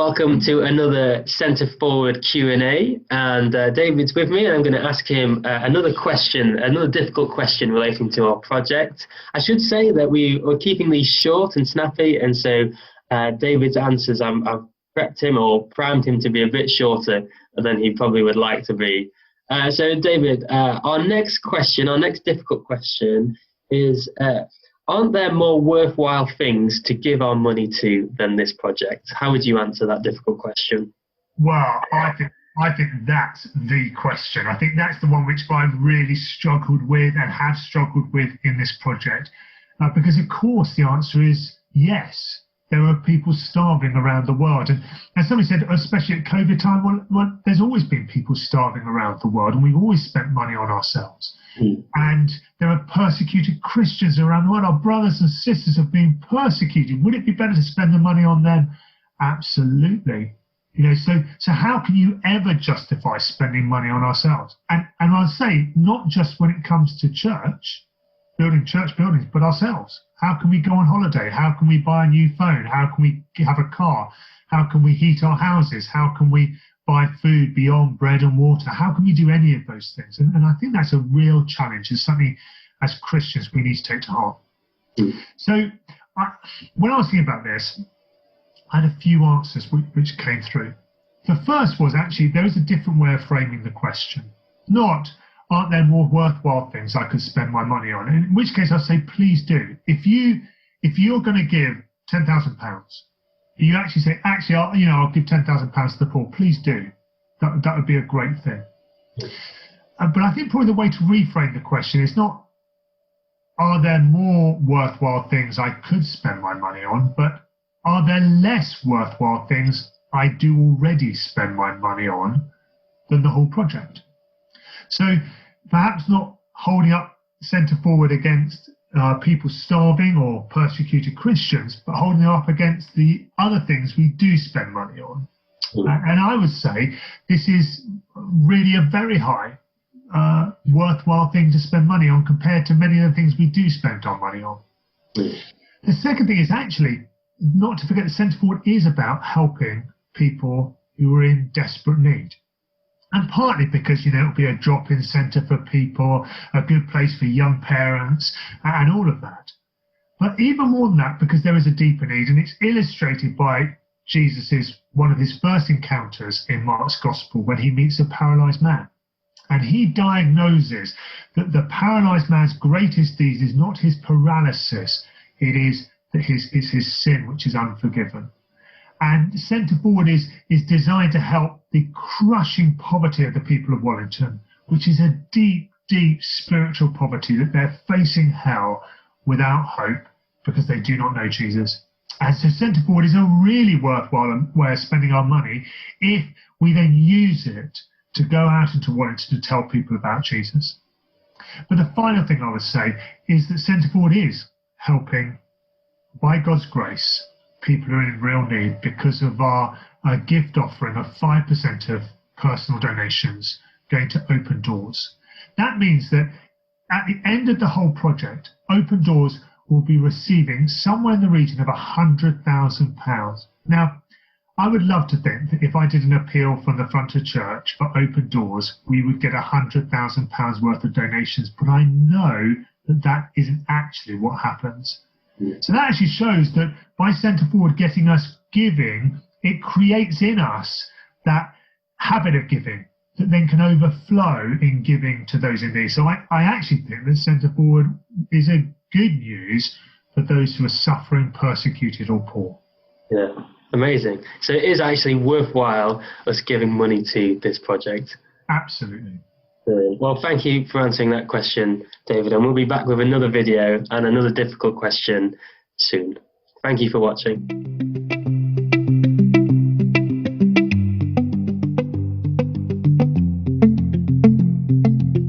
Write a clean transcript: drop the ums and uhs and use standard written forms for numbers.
welcome to another Centre Forward Q&A, and David's with me, and I'm going to ask him another difficult question relating to our project. I should say that we are keeping these short and snappy, and so David's answers, I've prepped him or primed him to be a bit shorter than he probably would like to be. So David, our next difficult question is, aren't there more worthwhile things to give our money to than this project? How would you answer that difficult question? Well, I think that's the question. I think that's the one which I've really struggled with and have struggled with in this project. Because, of course, the answer is yes. There are people starving around the world. And as somebody said, especially at COVID time, well, there's always been people starving around the world, and we've always spent money on ourselves. And there are persecuted Christians around the world. Our brothers and sisters have been persecuted. Would it be better to spend the money on them? Absolutely. So how can you ever justify spending money on ourselves? And I'll say, not just when it comes to building church buildings, but ourselves. How can we go on holiday? How can we buy a new phone? How can we have a car? How can we heat our houses? How can we buy food beyond bread and water? How can we do any of those things? And I think that's a real challenge. It's something as Christians we need to take to heart. So when I was thinking about this, I had a few answers which came through. The first was actually there is a different way of framing the question. Not, aren't there more worthwhile things I could spend my money on? In which case I'd say, please do. If you're going to give £10,000, you actually say, I'll give £10,000 to the poor. Please do. That would be a great thing. But I think probably the way to reframe the question is not, are there more worthwhile things I could spend my money on, but are there less worthwhile things I do already spend my money on than the whole project? So perhaps not holding up Centre Forward against people starving or persecuted Christians, but holding them up against the other things we do spend money on. And I would say this is really a very high worthwhile thing to spend money on compared to many of the things we do spend our money on. The second thing is actually not to forget that Centre Forward is about helping people who are in desperate need. And partly because, it'll be a drop-in centre for people, a good place for young parents, and all of that. But even more than that, because there is a deeper need, and it's illustrated by one of his first encounters in Mark's Gospel when he meets a paralysed man. And he diagnoses that the paralysed man's greatest need is not his paralysis, it is his sin which is unforgiven. And Centre Forward is designed to help the crushing poverty of the people of Wallington, which is a deep, deep spiritual poverty, that they're facing hell without hope because they do not know Jesus. And so Centre Forward is a really worthwhile way of spending our money if we then use it to go out into Wallington to tell people about Jesus. But the final thing I would say is that Centre Forward is helping, by God's grace, people who are in real need because of our gift offering of 5% of personal donations going to Open Doors. That means that at the end of the whole project, Open Doors will be receiving somewhere in the region of £100,000. Now, I would love to think that if I did an appeal from the front of church for Open Doors, we would get £100,000 worth of donations, but I know that isn't actually what happens. So that actually shows that by Centre Forward getting us giving, it creates in us that habit of giving that then can overflow in giving to those in need. So I actually think that Centre Forward is a good news for those who are suffering, persecuted or poor. Yeah, amazing. So it is actually worthwhile us giving money to this project. Absolutely. Well, thank you for answering that question, David, and we'll be back with another video and another difficult question soon. Thank you for watching.